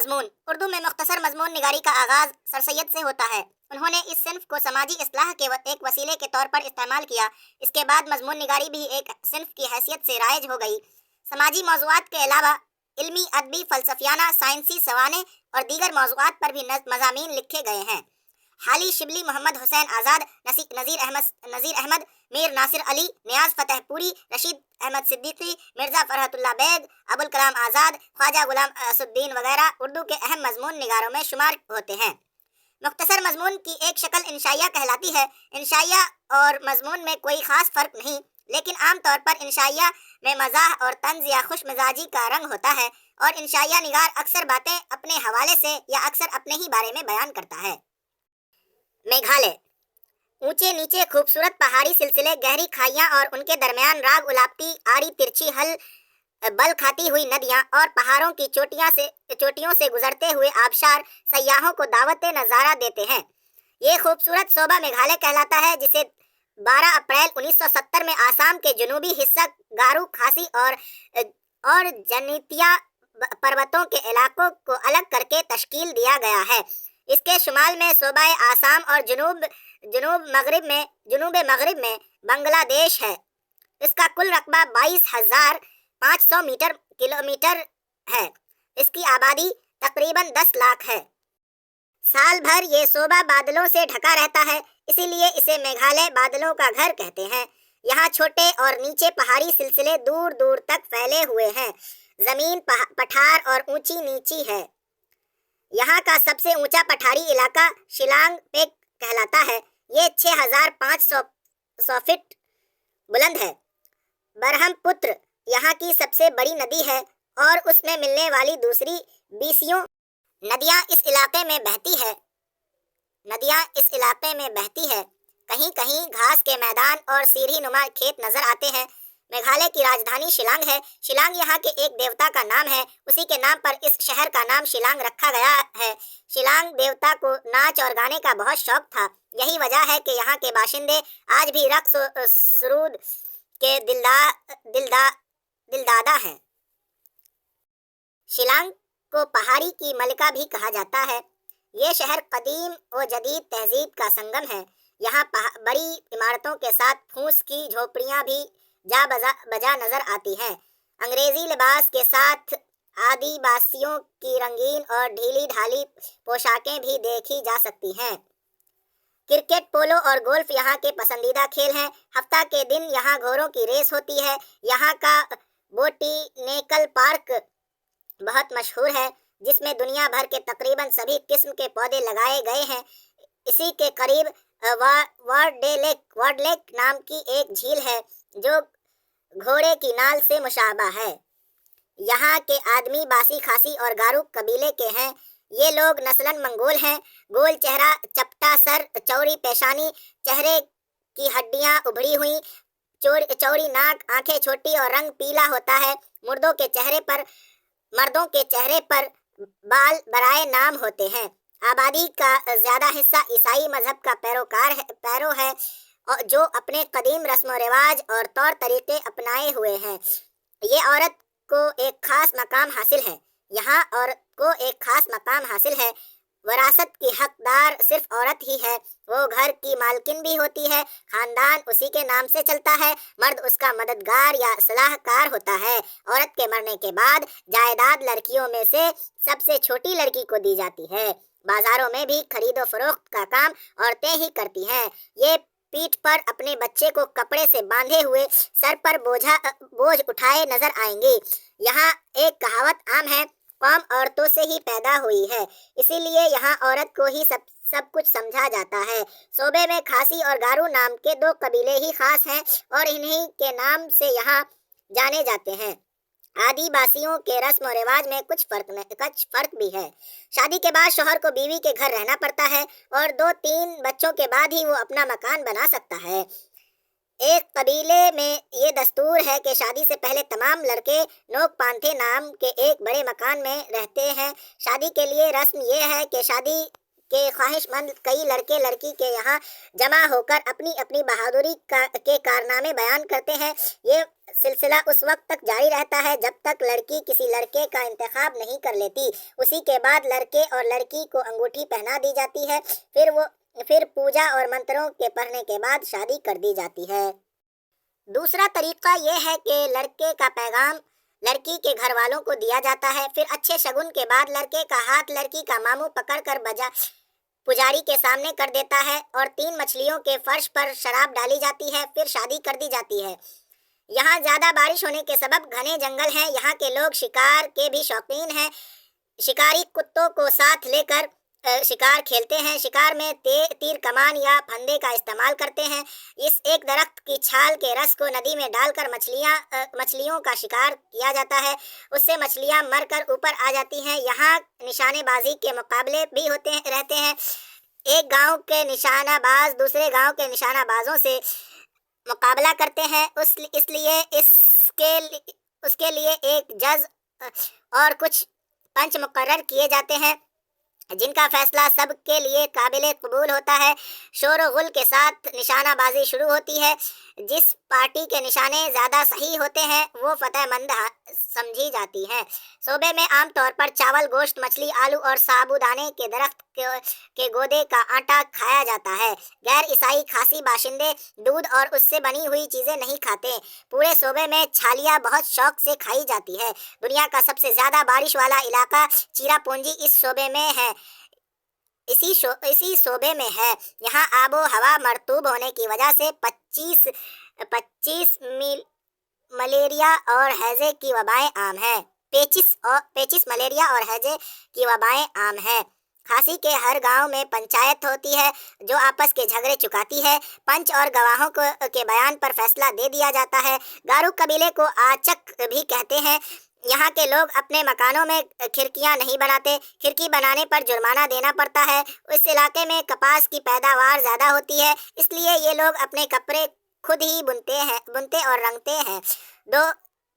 مضمون اردو میں مختصر مضمون نگاری کا آغاز سر سید سے ہوتا ہے۔ انہوں نے اس صنف کو سماجی اصلاح کے ایک وسیلے کے طور پر استعمال کیا۔ اس کے بعد مضمون نگاری بھی ایک صنف کی حیثیت سے رائج ہو گئی۔ سماجی موضوعات کے علاوہ علمی، ادبی، فلسفیانہ، سائنسی، سوانح اور دیگر موضوعات پر بھی مضامین لکھے گئے ہیں۔ حالی شبلی، محمد حسین آزاد، نذیر احمد، میر ناصر علی، نیاز فتح پوری، رشید احمد صدیقی، مرزا فرحت اللہ بیگ، ابوالکلام آزاد، خواجہ غلام اسدالدین وغیرہ اردو کے اہم مضمون نگاروں میں شمار ہوتے ہیں۔ مختصر مضمون کی ایک شکل انشائیہ کہلاتی ہے۔ انشائیہ اور مضمون میں کوئی خاص فرق نہیں، لیکن عام طور پر انشائیہ میں مزاح اور طنز یا خوش مزاجی کا رنگ ہوتا ہے، اور انشائیہ نگار اکثر باتیں اپنے حوالے سے یا اکثر اپنے ہی بارے میں بیان کرتا ہے۔ میگھالیہ اونچے نیچے خوبصورت پہاڑی سلسلے، گہری کھائیاں اور ان کے درمیان راگ الاپتی، آڑی ترچھی بل کھاتی ہوئی ندیاں اور پہاڑوں کی چوٹیوں سے گزرتے ہوئے آبشار سیاحوں کو دعوت نظارہ دیتے ہیں۔ یہ خوبصورت صوبہ میگھالیہ کہلاتا ہے، جسے 12 اپریل 1970 میں آسام کے جنوبی حصہ گارو، کھاسی اور جنتیا پروتوں کے علاقوں کو الگ کر کے تشکیل دیا گیا ہے۔ اس کے شمال میں صوبہ آسام اور جنوب مغرب میں بنگلہ دیش ہے۔ اس کا کل رقبہ 22,500 کلومیٹر ہے۔ اس کی آبادی تقریباً 10 لاکھ ہے۔ سال بھر یہ صوبہ بادلوں سے ڈھکا رہتا ہے، اسی لیے اسے میگھالیہ بادلوں کا گھر کہتے ہیں۔ یہاں چھوٹے اور نیچے پہاڑی سلسلے دور دور تک پھیلے ہوئے ہیں۔ زمین پٹھار اور اونچی نیچی ہے۔ یہاں کا سب سے اونچا پٹھاری علاقہ شیلانگ پیک کہلاتا ہے۔ یہ 6,500 فٹ بلند ہے۔ برہم پتر یہاں کی سب سے بڑی ندی ہے اور اس میں ملنے والی دوسری 20 ندیاں اس علاقے میں بہتی ہے۔ کہیں کہیں گھاس کے میدان اور سیڑھی نما کھیت نظر آتے ہیں۔ میگھالیہ کی راجدھانی شیلانگ ہے۔ شیلانگ یہاں کے ایک دیوتا کا نام ہے، اسی کے نام پر اس شہر کا نام شیلانگ رکھا گیا ہے۔ شیلانگ دیوتا کو ناچ اور گانے کا بہت شوق تھا۔ یہی وجہ ہے کہ یہاں کے باشندے آج بھی رقص و سرود کے دلدادہ ہیں۔ شیلانگ کو پہاڑی کی ملکہ بھی کہا جاتا ہے۔ یہ شہر قدیم و جدید تہذیب کا سنگم ہے۔ یہاں بڑی عمارتوں کے ساتھ پھوس کی جھوپڑیاں بھی جا بجا نظر آتی ہیں۔ انگریزی لباس کے ساتھ آدی باسیوں کی رنگین اور ڈھیلی ڈھالی پوشاکیں بھی دیکھی جا سکتی ہیں۔ کرکٹ، پولو اور گولف یہاں کے پسندیدہ کھیل ہیں۔ ہفتہ کے دن یہاں گھوڑوں کی ریس ہوتی ہے۔ یہاں کا بوٹینیکل پارک بہت مشہور ہے، جس میں دنیا بھر کے تقریباً سبھی قسم کے پودے لگائے گئے ہیں۔ اسی کے قریب وارڈ لیک نام کی ایک جھیل ہے، جو گھوڑے کی نال سے مشابہ ہے۔ یہاں کے آدمی باسی، کھاسی اور گارو قبیلے کے ہیں۔ یہ لوگ نسلاً منگول ہیں۔ گول چہرہ، چپٹا سر، چوڑی پیشانی، چہرے کی ہڈیاں ابھری ہوئی، چوڑی ناک، آنکھیں چھوٹی اور رنگ پیلا ہوتا ہے۔ مردوں کے چہرے پر بال برائے نام ہوتے ہیں۔ آبادی کا زیادہ حصہ عیسائی مذہب کا پیرو ہے، جو اپنے قدیم رسم و رواج اور طور طریقے اپنائے ہوئے ہیں۔ یہاں عورت کو ایک خاص مقام حاصل ہے۔ وراثت کی حقدار صرف عورت ہی ہے۔ وہ گھر کی مالکن بھی ہوتی ہے۔ خاندان اسی کے نام سے چلتا ہے۔ مرد اس کا مددگار یا صلاح کار ہوتا ہے۔ عورت کے مرنے کے بعد جائیداد لڑکیوں میں سے سب سے چھوٹی لڑکی کو دی جاتی ہے۔ بازاروں میں بھی خرید و فروخت کا کام عورتیں ہی کرتی ہیں۔ یہ پیٹھ پر اپنے بچے کو کپڑے سے باندھے ہوئے سر پر بوجھ اٹھائے نظر آئیں گی۔ یہاں ایک کہاوت عام ہے، قوم عورتوں سے ہی پیدا ہوئی ہے، اسی لیے یہاں عورت کو ہی سب کچھ سمجھا جاتا ہے۔ صوبے میں کھاسی اور گارو نام کے 2 قبیلے ہی خاص ہیں اور انہی کے نام سے یہاں جانے جاتے ہیں۔ آدی باسیوں کے رسم و رواج میں کچھ فرق بھی ہے۔ شادی کے بعد شوہر کو بیوی کے گھر رہنا پڑتا ہے اور 2-3 بچوں کے بعد ہی وہ اپنا مکان بنا سکتا ہے۔ ایک قبیلے میں یہ دستور ہے کہ شادی سے پہلے تمام لڑکے نوک پانتھے نام کے ایک بڑے مکان میں رہتے ہیں۔ شادی کے لیے رسم یہ ہے کہ شادی کے خواہش مند کئی لڑکے لڑکی کے یہاں جمع ہو کر اپنی اپنی بہادری کے کارنامے بیان کرتے ہیں۔ یہ سلسلہ اس وقت تک جاری رہتا ہے جب تک لڑکی کسی لڑکے کا انتخاب نہیں کر لیتی۔ اسی کے بعد لڑکے اور لڑکی کو انگوٹھی پہنا دی جاتی ہے، پھر پوجا اور منتروں کے پڑھنے کے بعد شادی کر دی جاتی ہے۔ دوسرا طریقہ یہ ہے کہ لڑکے کا پیغام لڑکی کے گھر والوں کو دیا جاتا ہے، پھر اچھے شگن کے بعد لڑکے کا ہاتھ لڑکی کا ماموں پکڑ کر پجاری کے سامنے کر دیتا ہے اور 3 مچھلیوں کے فرش پر شراب ڈالی جاتی ہے، پھر شادی کر دی جاتی ہے۔ یہاں زیادہ بارش ہونے کے سبب گھنے جنگل ہیں، یہاں کے لوگ شکار کے بھی شوقین ہیں، شکاری کتوں کو ساتھ لے کر شکار کھیلتے ہیں، شکار میں تیر کمان یا پھندے کا استعمال کرتے ہیں۔ اس ایک درخت کی چھال کے رس کو ندی میں ڈال کر مچھلیوں کا شکار کیا جاتا ہے، اس سے مچھلیاں مر کر اوپر آ جاتی ہیں۔ یہاں نشانے بازی کے مقابلے بھی رہتے ہیں، ایک گاؤں کے نشانہ باز دوسرے گاؤں کے نشانہ بازوں سے مقابلہ کرتے ہیں، اس کے لیے ایک جج اور کچھ پنچ مقرر کیے جاتے ہیں جن کا فیصلہ سب کے لیے قابل قبول ہوتا ہے۔ شور و غل کے ساتھ نشانہ بازی شروع ہوتی ہے، جس پارٹی کے نشانے زیادہ صحیح ہوتے ہیں وہ فتح مند سمجھی جاتی ہے۔ صوبے میں عام طور پر چاول، گوشت، مچھلی، آلو اور سابودانے کے درخت کے گودے کا آٹا کھایا جاتا ہے۔ غیر عیسائی خاصی باشندے دودھ اور اس سے بنی ہوئی چیزیں نہیں کھاتے۔ پورے صوبے میں چھالیا بہت شوق سے کھائی جاتی ہے۔ دنیا کا سب سے زیادہ بارش والا علاقہ چیرا پونجی اسی صوبے میں ہے۔ یہاں آب و ہوا مرطوب ہونے کی وجہ سے 25 ملیریا اور ہیضے کی وبائیں عام ہیں۔ پیچس ملیریا اور ہیضے کی وبائیں عام ہیں۔ کھاسی کے ہر گاؤں میں پنچایت ہوتی ہے جو آپس کے جھگڑے چکاتی ہے۔ پنچ اور گواہوں کے بیان پر فیصلہ دے دیا جاتا ہے۔ گارو قبیلے کو آچک بھی کہتے ہیں۔ یہاں کے لوگ اپنے مکانوں میں کھڑکیاں نہیں بناتے، کھڑکی بنانے پر جرمانہ دینا پڑتا ہے۔ اس علاقے میں کپاس کی پیداوار زیادہ ہوتی ہے، اس لیے یہ لوگ اپنے کپڑے خود ہی بنتے اور رنگتے ہیں۔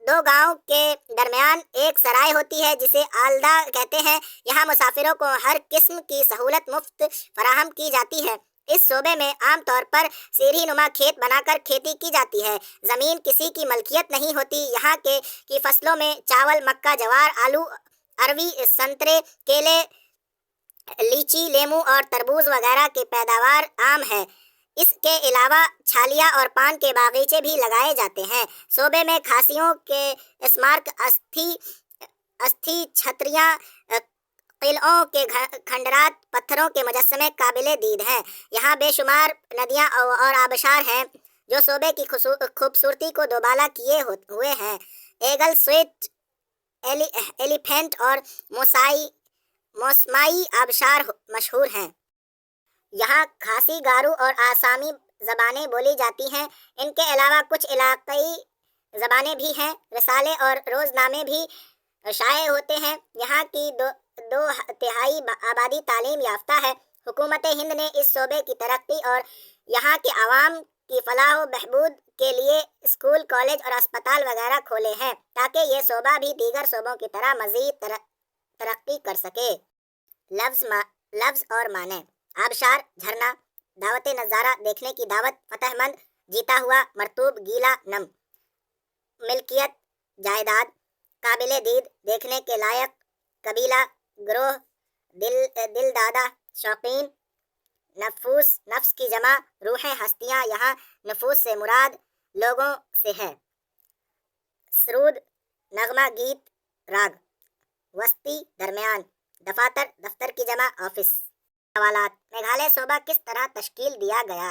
دو گاؤں کے درمیان ایک سرائے ہوتی ہے جسے آلدہ کہتے ہیں۔ یہاں مسافروں کو ہر قسم کی سہولت مفت فراہم کی جاتی ہے۔ اس صوبے میں عام طور پر سیڑھی نما کھیت بنا کر کھیتی کی جاتی ہے، زمین کسی کی ملکیت نہیں ہوتی۔ یہاں کی فصلوں میں چاول، مکا، جوار، آلو، اروی، سنترے، کیلے، لیچی، لیموں اور تربوز وغیرہ کی پیداوار عام ہے۔ اس کے علاوہ چھالیا اور پان کے باغیچے بھی لگائے جاتے ہیں۔ صوبے میں کھاسیوں کے اسمارک، استھی چھتریاں، قلعوں کے کھنڈرات، پتھروں کے مجسمے قابل دید ہیں۔ یہاں بے شمار ندیاں اور آبشار ہیں جو صوبے کی خوبصورتی کو دوبالا کیے ہوئے ہیں۔ ایگل، سویٹ، ایلیفینٹ اور موسمائی آبشار مشہور ہیں۔ یہاں کھاسی، گارو اور آسامی زبانیں بولی جاتی ہیں۔ ان کے علاوہ کچھ علاقائی زبانیں بھی ہیں۔ رسالے اور روزنامے بھی شائع ہوتے ہیں۔ یہاں کی 2/3 آبادی تعلیم یافتہ ہے۔ حکومت ہند نے اس صوبے کی ترقی اور یہاں کے عوام کی فلاح و بہبود کے لیے اسکول، کالج اور اسپتال وغیرہ کھولے ہیں تاکہ یہ صوبہ بھی دیگر صوبوں کی طرح مزید ترقی کر سکے۔ لفظ اور معنی: آبشار، جھرنا، دعوت نظارہ، دیکھنے کی دعوت، فتح مند، جیتا ہوا، مرطوب، گیلا، نم۔ ملکیت، جائیداد، قابل دید، دیکھنے کے لائق، قبیلہ، گروہ، دل دادہ، شوقین۔ نفوس، نفس کی جمع، روحیں، ہستیاں۔ یہاں نفوس سے مراد لوگوں سے ہے۔ سرود، نغمہ، گیت، راگ۔ وسطی، درمیان۔ دفاتر، دفتر کی جمع، آفس۔ سوالات: میگھالیہ صوبہ کس طرح تشکیل دیا گیا؟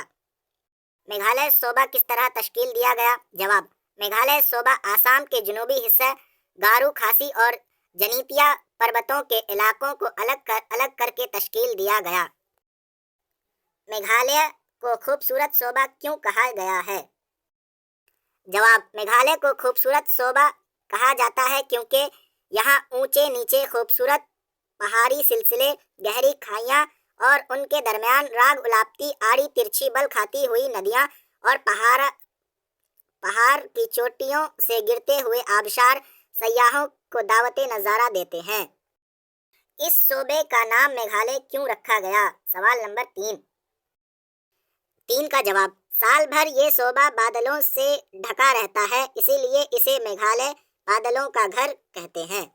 میگھالیہ صوبہ کس طرح تشکیل دیا گیا؟ جواب: میگھالیہ صوبہ آسام کے جنوبی حصے گارو، کھاسی اور جنیتیا پربتوں کے علاقوں کو الگ کر کے تشکیل دیا گیا۔ میگھالیہ کو خوبصورت صوبہ کیوں کہا گیا ہے؟ جواب: میگھالیہ کو خوبصورت صوبہ کہا جاتا ہے کیونکہ یہاں اونچے نیچے خوبصورت پہاڑی سلسلے، گہری کھائیاں اور ان کے درمیان راگ الاپتی، آڑی ترچھی بل کھاتی ہوئی ندیاں اور پہاڑ کی چوٹیوں سے گرتے ہوئے آبشار سیاحوں کو دعوت نظارہ دیتے ہیں۔ اس صوبے کا نام میگھالیہ کیوں رکھا گیا؟ سوال نمبر 3 کا جواب، سال بھر یہ صوبہ بادلوں سے ڈھکا رہتا ہے، اسی لیے اسے میگھالیہ بادلوں کا گھر کہتے ہیں۔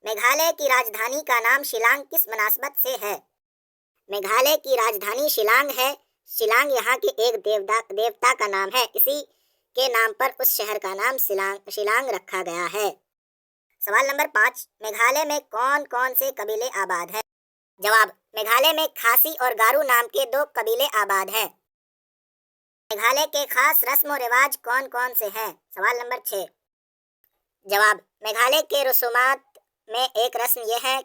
میگھالیہ کی راجدھانی کا نام شیلانگ کس مناسبت سے ہے؟ میگھالیہ کی راجدھانی شیلانگ ہے۔ شیلانگ یہاں کے ایک دیوتا کا نام ہے، اسی کے نام پر اس شہر کا نام شیلانگ رکھا گیا ہے۔ سوال نمبر 5، میگھالیہ میں کون کون سے قبیلے آباد ہیں؟ جواب، میگھالیہ میں کھاسی اور گارو نام کے 2 قبیلے آباد ہیں۔ میگھالیہ کے خاص رسم و رواج کون کون سے ہیں؟ سوال نمبر 6، جواب، میگھالیہ کے رسومات میں ایک رسم یہ ہے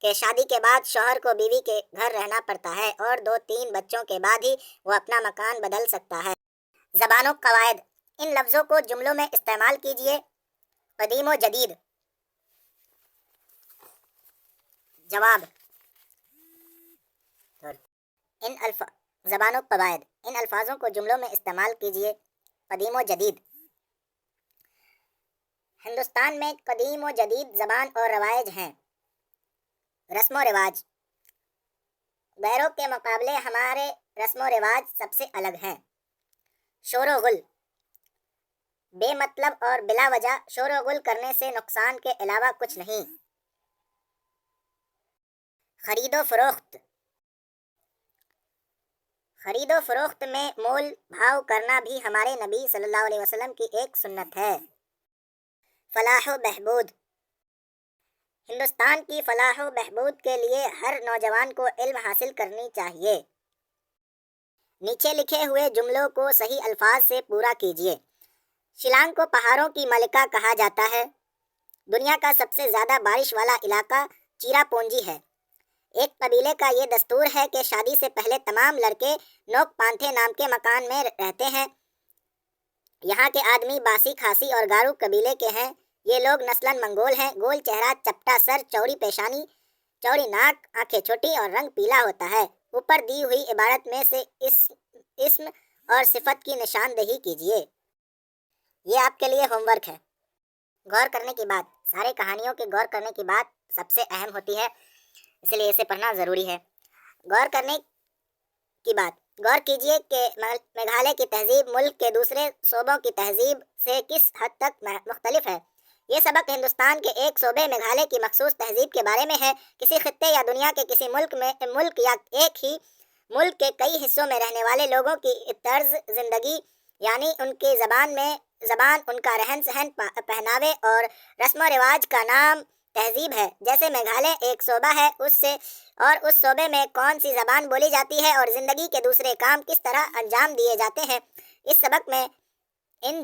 کہ شادی کے بعد شوہر کو بیوی کے گھر رہنا پڑتا ہے اور 2-3 بچوں کے بعد ہی وہ اپنا مکان بدل سکتا ہے۔ زبان و قواعد، ان لفظوں کو جملوں میں استعمال کیجیے۔ قدیم و جدید۔ جواب، زبان و قواعد، ان الفاظوں کو جملوں میں استعمال کیجیے۔ قدیم و جدید۔ ہندوستان میں قدیم و جدید زبان اور روائج ہیں۔ رسم و رواج، غیروں کے مقابلے ہمارے رسم و رواج سب سے الگ ہیں۔ شور و غل، بے مطلب اور بلا وجہ شور و غل کرنے سے نقصان کے علاوہ کچھ نہیں۔ خرید و فروخت، خرید و فروخت میں مول بھاؤ کرنا بھی ہمارے نبی صلی اللہ علیہ وسلم کی ایک سنت ہے۔ فلاح و بہبود، ہندوستان کی فلاح و بہبود کے لیے ہر نوجوان کو علم حاصل کرنی چاہیے۔ نیچے لکھے ہوئے جملوں کو صحیح الفاظ سے پورا کیجیے۔ شیلانگ کو پہاڑوں کی ملکہ کہا جاتا ہے۔ دنیا کا سب سے زیادہ بارش والا علاقہ چیرا پونجی ہے۔ ایک قبیلے کا یہ دستور ہے کہ شادی سے پہلے تمام لڑکے نوک پانتھے نام کے مکان میں رہتے ہیں۔ یہاں کے آدمی باسی، کھاسی اور گارو قبیلے کے ہیں۔ یہ لوگ نسلاً منگول ہیں۔ گول چہرہ، چپٹا سر، چوڑی پیشانی، چوڑی ناک، آنکھیں چھوٹی اور رنگ پیلا ہوتا ہے۔ اوپر دی ہوئی عبارت میں سے اسم اور صفت کی نشاندہی کیجیے۔ یہ آپ کے لیے ہوم ورک ہے۔ غور کرنے کی بات، سارے کہانیوں کے غور کرنے کی بات سب سے اہم ہوتی ہے، اس لیے اسے پڑھنا ضروری ہے۔ غور کرنے کی بات، غور کیجیے کہ میگھالیہ کی تہذیب ملک کے دوسرے صوبوں کی تہذیب سے کس حد تک مختلف ہے۔ یہ سبق ہندوستان کے ایک صوبے میگھالیہ کی مخصوص تہذیب کے بارے میں ہے۔ کسی خطے یا دنیا کے کسی ملک یا ایک ہی ملک کے کئی حصوں میں رہنے والے لوگوں کی طرز زندگی، یعنی ان کی زبان، ان کا رہن سہن، پہناوے اور رسم و رواج کا نام تہذیب ہے۔ جیسے میگھالیہ ایک صوبہ ہے، اس صوبے میں کون سی زبان بولی جاتی ہے اور زندگی کے دوسرے کام کس طرح انجام دیے جاتے ہیں۔ اس سبق میں ان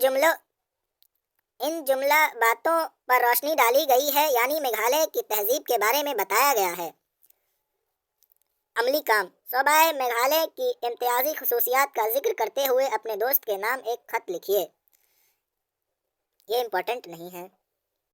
جملہ باتوں پر روشنی ڈالی گئی ہے، یعنی میگھالیہ کی تہذیب کے بارے میں بتایا گیا ہے۔ عملی کام، صوبہ میگھالیہ کی امتیازی خصوصیات کا ذکر کرتے ہوئے اپنے دوست کے نام ایک خط لکھیے۔ یہ امپورٹنٹ نہیں ہے۔